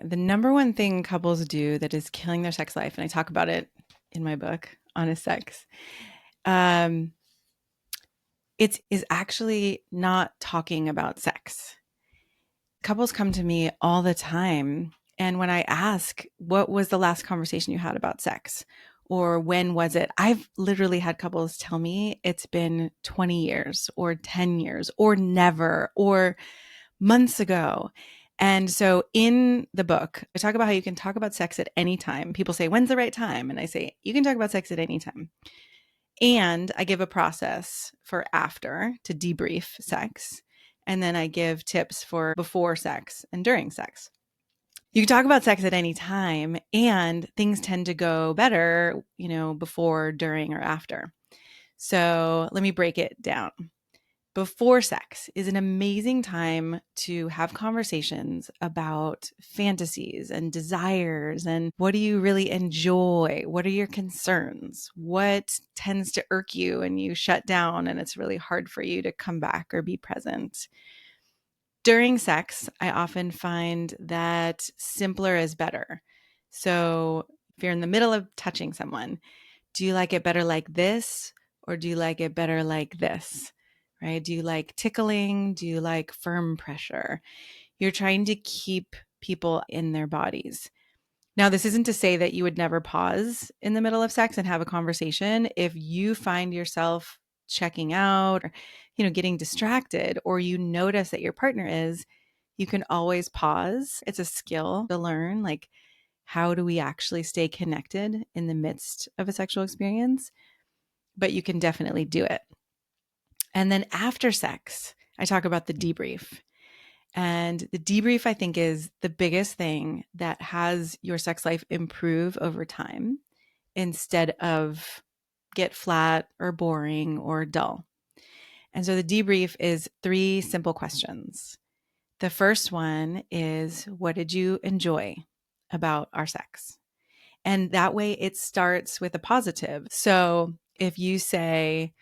The number one thing couples do that is killing their sex life, and I talk about it in my book, Honest Sex, um, it is actually not talking about sex. Couples come to me all the time. And when I ask, what was the last conversation you had about sex? Or when was it? I've literally had couples tell me it's been 20 years or 10 years or never or months ago. And so in the book, I talk about how you can talk about sex at any time. People say, when's the right time? And I say, you can talk about sex at any time. And I give a process for after to debrief sex. And then I give tips for before sex and during sex. You can talk about sex at any time, and things tend to go better, before, during, or after. So let me break it down. Before sex is an amazing time to have conversations about fantasies and desires and what do you really enjoy? What are your concerns? What tends to irk you and you shut down and it's really hard for you to come back or be present? During sex, I often find that simpler is better. So if you're in the middle of touching someone, do you like it better like this or do you like it better like this? Right? Do you like tickling? Do you like firm pressure? You're trying to keep people in their bodies. Now, this isn't to say that you would never pause in the middle of sex and have a conversation. If you find yourself checking out or, getting distracted, or you notice that your partner is, you can always pause. It's a skill to learn. Like, how do we actually stay connected in the midst of a sexual experience? But you can definitely do it. And then after sex, I talk about the debrief. And the debrief, I think, is the biggest thing that has your sex life improve over time instead of get flat or boring or dull. And so the debrief is 3 simple questions. The first one is, what did you enjoy about our sex? And that way it starts with a positive. So if you say,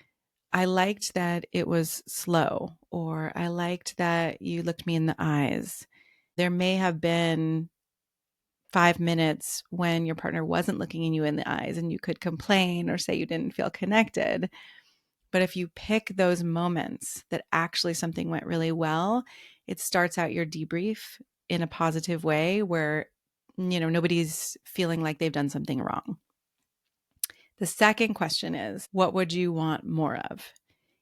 I liked that it was slow, or I liked that you looked me in the eyes. There may have been 5 minutes when your partner wasn't looking you in the eyes and you could complain or say you didn't feel connected. But if you pick those moments that actually something went really well, it starts out your debrief in a positive way where, nobody's feeling like they've done something wrong. The second question is, what would you want more of?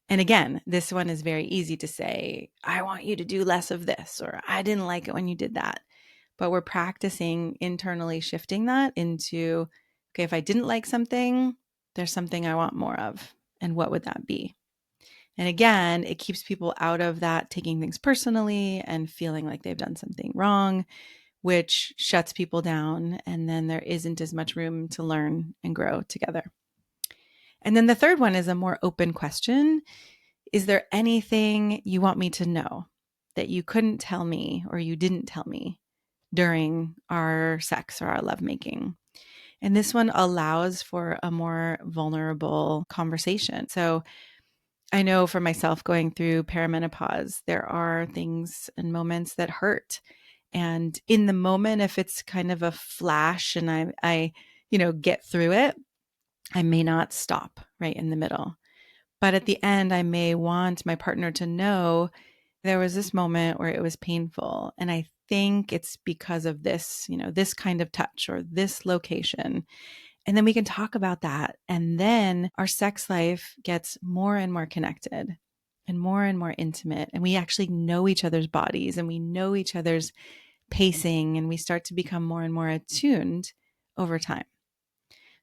And again, this one is very easy to say, I want you to do less of this, or I didn't like it when you did that. But we're practicing internally shifting that into, okay, if I didn't like something, there's something I want more of. And what would that be? And again, it keeps people out of that taking things personally and feeling like they've done something wrong, which shuts people down. And then there isn't as much room to learn and grow together. And then the third one is a more open question. Is there anything you want me to know that you couldn't tell me or you didn't tell me during our sex or our lovemaking? And this one allows for a more vulnerable conversation. So I know for myself going through perimenopause, there are things and moments that hurt. And in the moment, if it's kind of a flash and I get through it, I may not stop right in the middle. But at the end, I may want my partner to know there was this moment where it was painful. And I think it's because of this, this kind of touch or this location. And then we can talk about that. And then our sex life gets more and more connected and more intimate. And we actually know each other's bodies and we know each other's pacing, and we start to become more and more attuned over time.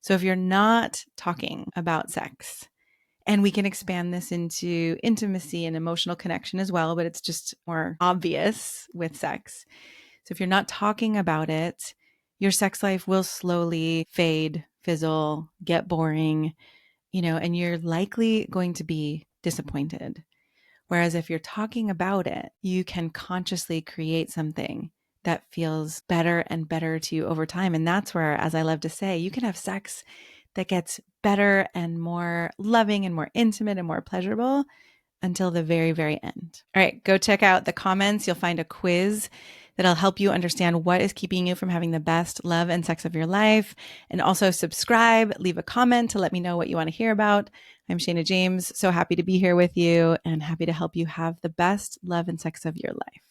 So if you're not talking about sex, and we can expand this into intimacy and emotional connection as well, but it's just more obvious with sex. So if you're not talking about it, your sex life will slowly fade, fizzle, get boring, and you're likely going to be disappointed. Whereas if you're talking about it, you can consciously create something that feels better and better to you over time. And that's where, as I love to say, you can have sex that gets better and more loving and more intimate and more pleasurable until the very, very end. All right, go check out the comments. You'll find a quiz that'll help you understand what is keeping you from having the best love and sex of your life. And also subscribe, leave a comment to let me know what you want to hear about. I'm Shayna James, so happy to be here with you and happy to help you have the best love and sex of your life.